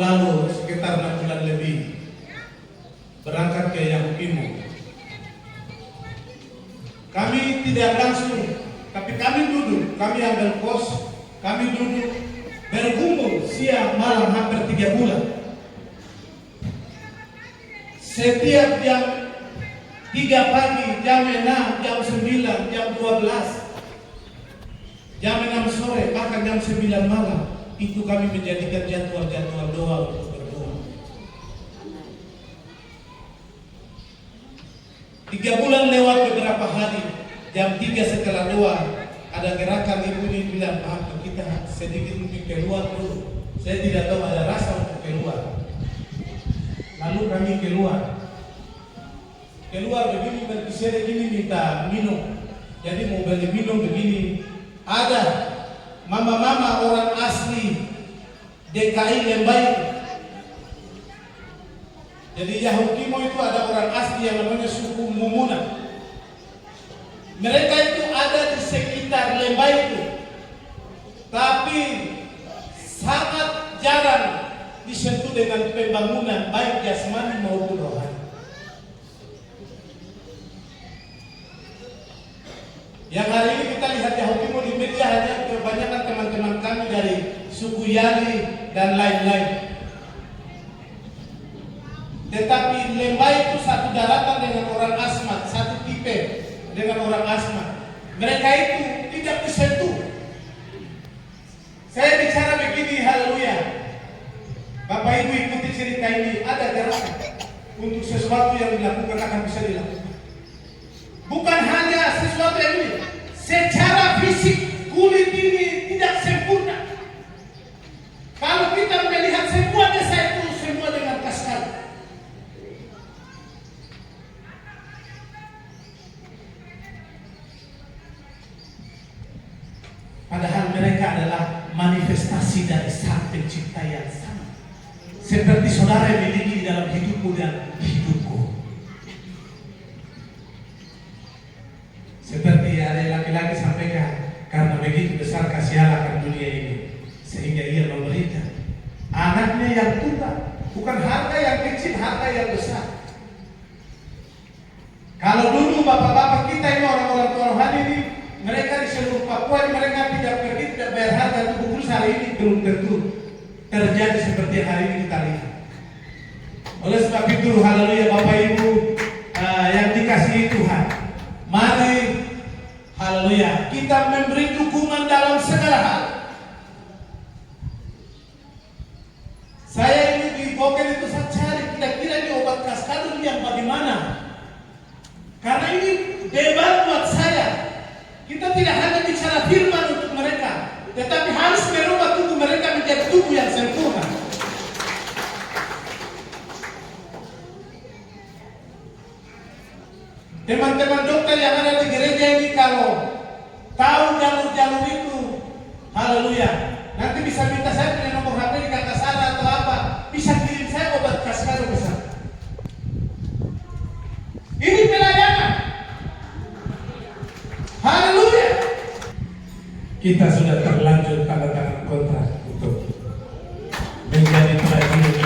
lalu sekitar 6 bulan lebih berangkat ke Yahukimo. Kami tidak langsung, tapi kami duduk, kami ambil kos, kami duduk berkumpul siang malam hampir 3 bulan. Setiap jam 3 pagi, jam 6, jam 9, jam 12, jam 6 sore, bahkan jam 9 malam, itu kami menjadikan jadwal-jadwal doa untuk berdoa. 3 bulan lewat beberapa hari, jam 3 setelah doa, ada gerakan ibu ini bilang, Pak, kita sedikit lebih keluar dulu. Saya tidak tahu ada rasa untuk keluar. Lalu kami keluar begini, berkisah begini, minta minum. Jadi mau beli minum begini, ada mama-mama orang asli DKI Lembai. Jadi Yahukimo itu ada orang asli yang namanya suku Mumuna. Mereka itu ada di sekitar Lembai itu, tapi sangat jarang disentuh dengan pembangunan baik jasmani maupun rohani. Yang hari ini kita lihat Yahukimo di media hanya kebanyakan teman-teman kami dari suku Yali dan lain-lain. Tetapi Lembai itu satu daratan dengan orang Asmat, satu tipe dengan orang Asmat. Mereka itu tidak disentuh. Saya bicara begini, haleluya. Bapak Ibu ikuti cerita ini, ada gerakan untuk sesuatu yang dilakukan akan bisa dilakukan. Bukan hanya sesuatu yang ini, secara fisik kulit ini tidak sempurna. Kalau kita melihat semua desa itu semua dengan kasar. Padahal mereka adalah manifestasi dari Sang Pencipta yang sama. Seperti saudara yang miliki dalam hidupmu dan hidupku. Seperti ada laki-laki sampaikan, karena begitu besar kasih Allah akan dunia ini, sehingga ia memberikan anaknya yang tunggal, bukan harta yang kecil, harta yang besar. Kalau dulu bapak-bapak kita ini orang-orang tua rohani ini, mereka di seluruh Papua ini mereka tidak pergi, tidak bayar harga untuk kurus, hari ini belum tentu terjadi seperti hari ini kita lihat. Oleh sebab itu, haleluya Bapak Ibu yang dikasihi Tuhan, mari haleluya kita memberi dukungan dalam segala hal. Saya ini di Bogor itu saya cari kira-kira ini obat kaskadul yang bagaimana, karena ini beban buat saya. Kita tidak hanya bicara firman untuk mereka, tetapi harus merubah tubuh mereka menjadi tubuh yang sempurna. Teman-teman dokter yang ada di gereja ini kalau tahu jalur-jalur itu, haleluya, nanti bisa minta saya punya nomor HP di kata sana atau apa, bisa kirim saya obat kaskadul besar. Ini pelayanan. Haleluya. Kita sudah terlanjur tanda tangan kontrak untuk menjadi prajurit.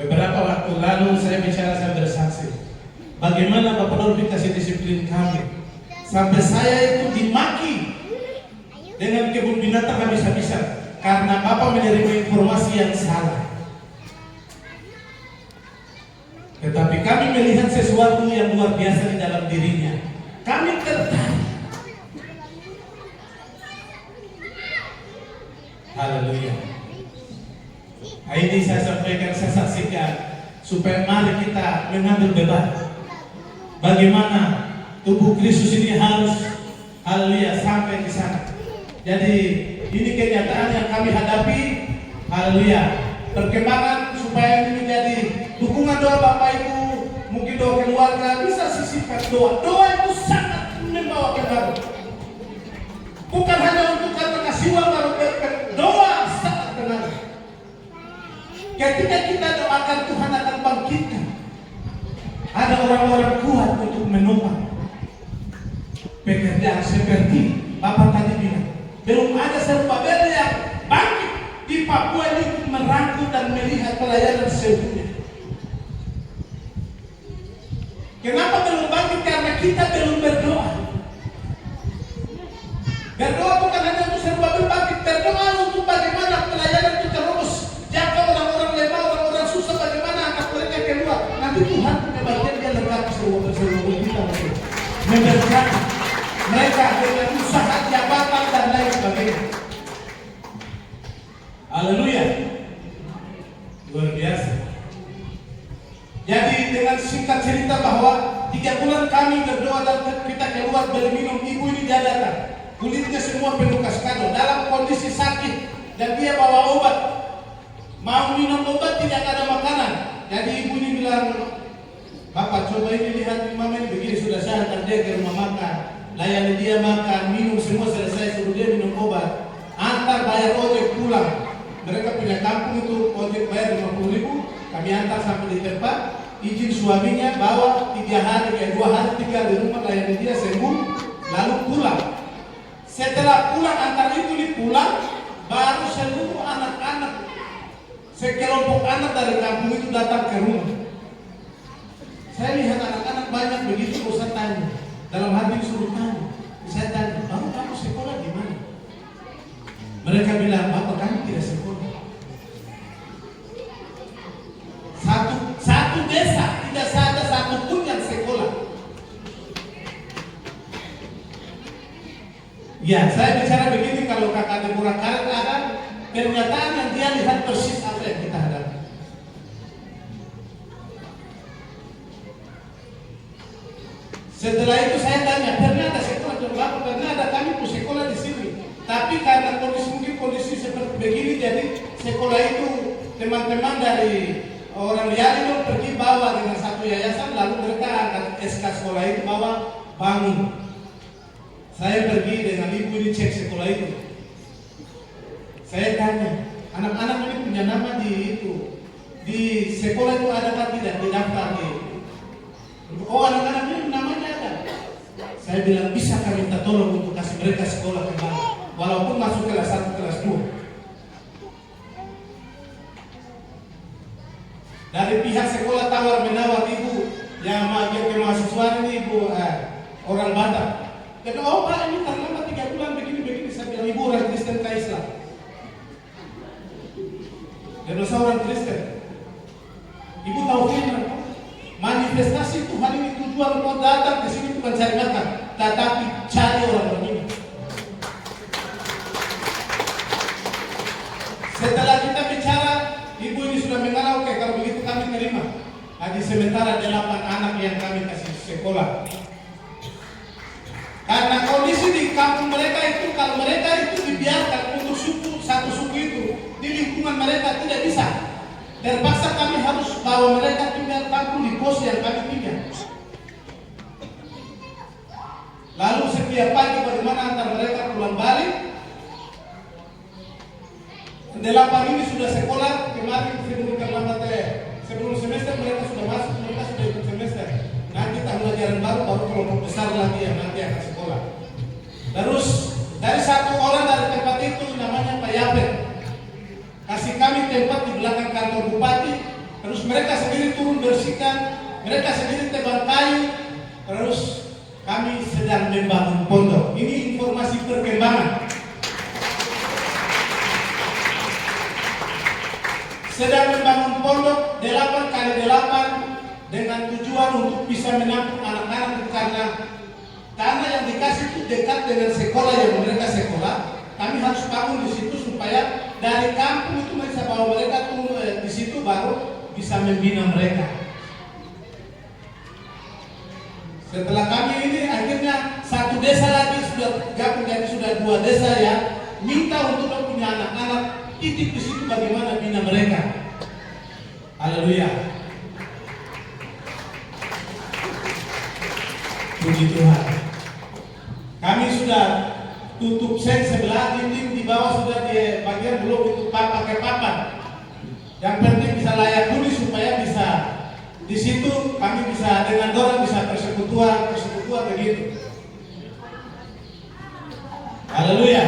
Beberapa waktu lalu saya bicara, saya bersaksi bagaimana Bapak Nurbi kasih disiplin kami sampai saya itu dimaki dengan kebun binatang habis-habisan karena Bapak menerima informasi yang salah. Tetapi kami melihat sesuatu yang luar biasa di dalam dirinya. Kami tertarik. Haleluya. Ini saya sampaikan, saya saksikan supaya mari kita mengambil beban. Bagaimana tubuh Kristus ini harus, haleluya, sampai di sana. Jadi ini kenyataan yang kami hadapi, haleluya. Perkembangan supaya ini menjadi dukungan doa Bapak Ibu, mungkin doa keluarga, bisa sisipkan doa. Doa itu sangat membawa pengaruh. Bukan hanya untuk karena kasih uang, kalau doa sangat pengaruh. Ketika kita doakan, Tuhan akan bangkitkan. Ada orang-orang kuat untuk menopang pekerjaan seperti Bapak tadi bilang. Belum ada Zerubbabel yang bangkit di Papua ini untuk merangkul dan melihat pelayanan sesungguhnya. Kenapa belum bangkit? Karena kita belum berdoa. Berdoa bukan hanya untuk Zerubbabel bangkit, berdoa untuk bagaimana pelayanan itu terus. Jaga orang-orang lemah, orang-orang susah, bagaimana anak mereka keluar. Nanti Tuhan punya bagian, dia lengkapi Zerubbabel kita memberkati mereka dengan usaha jabatan dan lain sebagainya. Haleluya, luar biasa. Jadi dengan singkat cerita bahwa 3 bulan kami berdoa dan kita keluar beli minum, ibu ini dia datang, kulitnya semua penuh kaskado, dalam kondisi sakit, dan dia bawa obat. Mau minum obat tidak ada makanan. Jadi ibu ini bilang, Bapak coba ini lihat mama ini begini, sudah saya antar dia ke rumah makan, layani dia makan, minum semua selesai, suruh dia minum obat, antar bayar ojek pulang. Mereka punya kampung itu ojek bayar 50.000, kami antar sampai di tempat, izin suaminya bawa 2 hari tinggal di rumah, layani dia sembuh, lalu pulang. Setelah pulang antar itu pulang, baru seluruh anak-anak, sekelompok anak dari kampung itu datang ke rumah. Saya lihat anak-anak banyak begitu, saya tanya, dalam hati suruh tanya. Saya tanya, kamu sekolah di mana? Mereka bilang, Bapak kami tidak sekolah. Satu desa tidak ada satu pun yang sekolah. Ya, saya bicara begini, kalau kakak Deborah Karet ada pernyataan yang dia lihat persis apa yang kita hadapi. Setelah itu saya tanya, pernah ada sekolah? Bapak pernah ada, kami pun sekolah di sini. Tapi karena kondisi seperti begini, jadi sekolah itu teman-teman dari orang liar itu pergi bawa dengan satu yayasan, lalu mereka angkat SK sekolah itu bawa bangun. Saya pergi dengan ibu ini cek sekolah itu. Saya tanya, anak-anak ini punya nama di sekolah itu ada apa tidak? Di daftar di. Oh, anak-anak ini namanya ada. Saya bilang, bisa kami minta tolong untuk kasih mereka sekolah kembali, walaupun masuk kelas 1, kelas 2. Dari pihak sekolah tawar menawar ibu yang ke mahasiswa ini, ibu orang Batak. Kata, oh Pak, ini terlambat 3 bulan begini. Saya bilang, ibu orang Kristen ke Islam. Dan seorang Kristen. Ibu tahu firman, manifestasi Tuhan ini tujuan mau datang ke sini bukan cari makan, tetapi cari orang-orang ini. Setelah kita bicara, ibu ini sudah mengalah, oke, kalau begitu kami terima. Di sementara 8 anak yang kami kasih sekolah. Karena kondisi di kampung mereka itu, kalau mereka itu dibiarkan untuk satu suku itu di lingkungan mereka tidak bisa. Terpaksa kami harus bawa mereka tinggal kampung di pos yang kami tinggal. Lalu setiap pagi bagaimana antar mereka pulang balik. 8 ini sudah sekolah, kemarin sebelum semester mereka sudah masuk, mereka sudah ikut semester. Nanti tahun ajaran baru kelompok besar lagi yang nanti akan sekolah. Terus dari satu orang dari tempat itu namanya Pak Yapet, kasih kami tempat di belakang kantor bupati. Terus mereka sendiri turun bersihkan, mereka sendiri tebang kayu. Terus kami sedang membangun pondok. Ini informasi perkembangan. Sedang membangun pondok 8x8 dengan tujuan untuk bisa menampung anak-anak itu, karena tanah yang dikasih itu dekat dengan sekolah yang mereka sekolah. Kami harus bangun di situ supaya dari kampung itu bisa bawa mereka di situ, baru bisa membina mereka. Setelah kami ini akhirnya satu desa lagi sudah gabung, jadi sudah 2 desa yang minta untuk punya anak-anak titip di situ bagaimana bina mereka. Haleluya. Puji Tuhan. Kami sudah tutup seng sebelah, dinding di bawah sudah di bagian belum itu pakai papan. Yang penting bisa layak huni supaya bisa di situ kami bisa dengan orang bisa persekutuan begitu. Haleluya.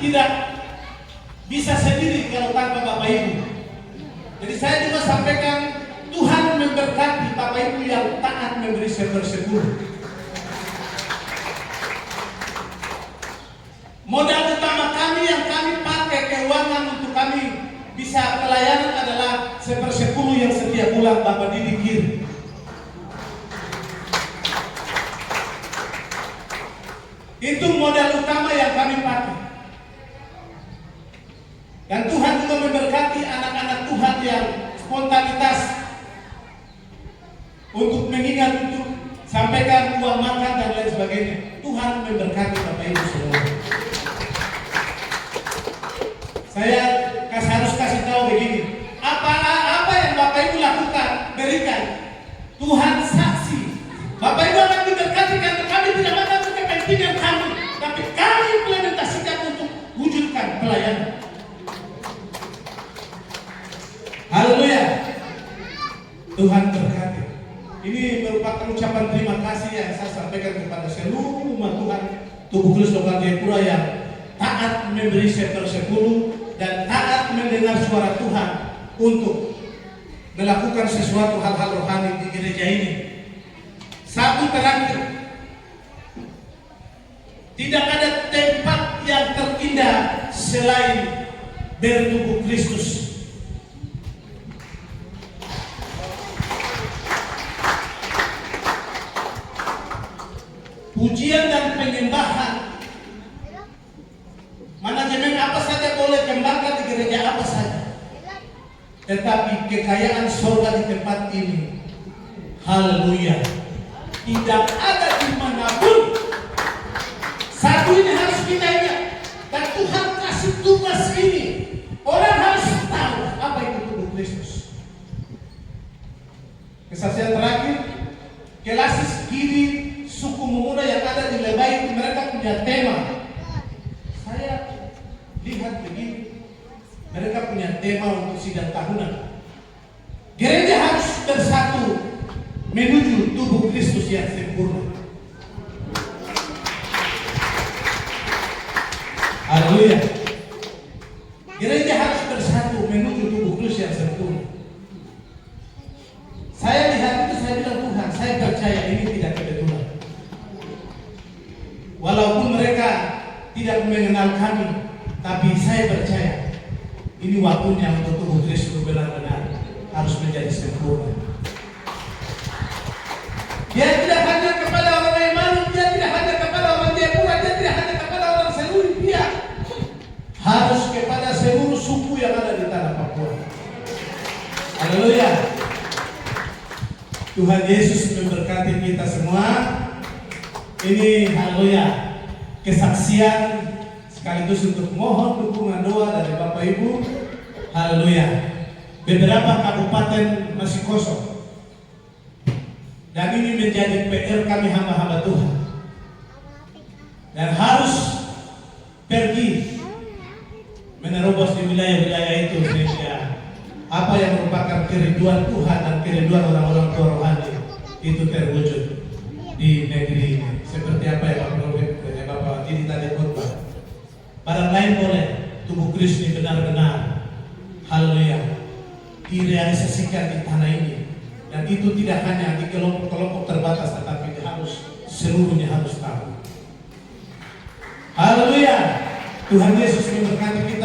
tidak bisa sendiri kalau tanpa Bapak Ibu. Jadi saya juga sampaikan, Tuhan memberkati Bapak Ibu yang taat memberi sepersepuluh. Modal utama kami yang kami pakai keuangan untuk kami bisa pelayanan adalah sepersepuluh yang setiap bulan Bapak Didi kirim. Itu modal utama yang kami pakai. Dan Tuhan juga memberkati anak-anak Tuhan yang spontanitas untuk mengingat, untuk sampaikan uang makan dan lain sebagainya. Tuhan memberkati Bapak Ibu semua. Saya harus kasih tahu begini, apa yang Bapak Ibu lakukan, berikan. Tuhan saksi, Bapak Ibu akan diberkati karena kami tidak makan untuk kepentingan kami, tapi kami implementasikan untuk wujudkan pelayanan. Haleluya. Tuhan berkati. Ini merupakan ucapan terima kasih yang saya sampaikan kepada seluruh umat Tuhan Tubuh Kristus Lokal Jayapura yang taat memberi sepersepuluh dan taat mendengar suara Tuhan untuk melakukan sesuatu hal-hal rohani di gereja ini. Satu terakhir, tidak ada tempat yang terindah selain bertubuh Kristus. Pujian dan penyembahan, manajemen apa saja boleh kembangkan di gereja apa saja, tetapi kekayaan surga di tempat ini, haleluya, tidak ada dimanapun. Satu ini harus kita ingat, dan Tuhan kasih tugas ini, orang harus tahu apa itu tubuh Kristus. Kesaksian terakhir, Kelasis Gidi suku Mumuda yang ada di Lebai, mereka punya tema. Saya lihat begini, mereka punya tema untuk sidang tahunan. Gereja harus bersatu menuju tubuh Kristus yang sempurna. Haleluya. Gereja harus bersatu menuju tubuh Kristus yang sempurna. Saya lihat itu, saya bilang, Tuhan, saya percaya ini tidak kebetulan. Walaupun mereka tidak mengenal kami, tapi saya percaya ini waktunya untuk tubuh Kristus benar-benar harus menjadi sempurna. Dia tidak hanya kepada orang Emmanuel, dia tidak hanya kepada orang Jayapura, dia tidak hanya kepada orang seluruh pihak, harus kepada seluruh suku yang ada di tanah Papua. Haleluya. Tuhan Yesus memberkati kita semua. Ini haleluya, kesaksian sekaligus untuk mohon dukungan doa dari Bapak Ibu. Haleluya. Beberapa kabupaten masih kosong, dan ini menjadi PR kami hamba-hamba Tuhan, dan harus pergi menerobos di wilayah-wilayah itu sehingga apa yang merupakan kerinduan Tuhan dan kerinduan orang-orang tua rohani itu terwujud di negeri ini. Seperti apa yang Bapak Didi tadi khotbah. Barang lain boleh, tubuh Kristus ini benar-benar, haleluya, direalisasikan di tanah ini. Dan itu tidak hanya di kelompok-kelompok terbatas, tetapi harus seluruhnya harus tahu. Haleluya. Tuhan Yesus memberkati kita.